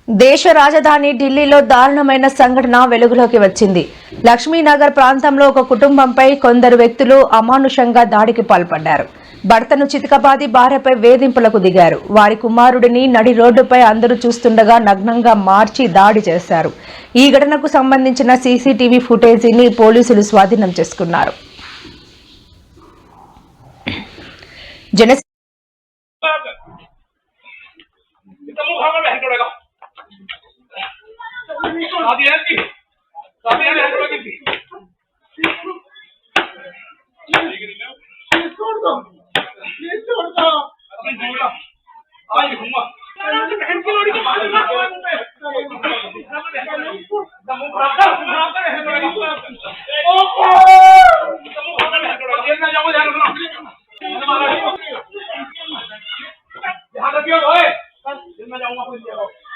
దేశ రాజధాని ఢిల్లీలో దారుణమైన సంఘటన వెలుగులోకి వచ్చింది. లక్ష్మీనగర్ ప్రాంతంలో ఒక కుటుంబంపై కొందరు వ్యక్తులు అమానుషంగా దాడికి పాల్పడ్డారు. భర్తను చితకబాది భార్యపై వేధింపులకు దిగారు. వారి కుమారుడిని నడి రోడ్డుపై అందరూ చూస్తుండగా నగ్నంగా మార్చి దాడి చేశారు. ఈ ఘటనకు సంబంధించిన సీసీటీవీ ఫుటేజీని పోలీసులు స్వాధీనం చేసుకున్నారు. मैं जाऊंगा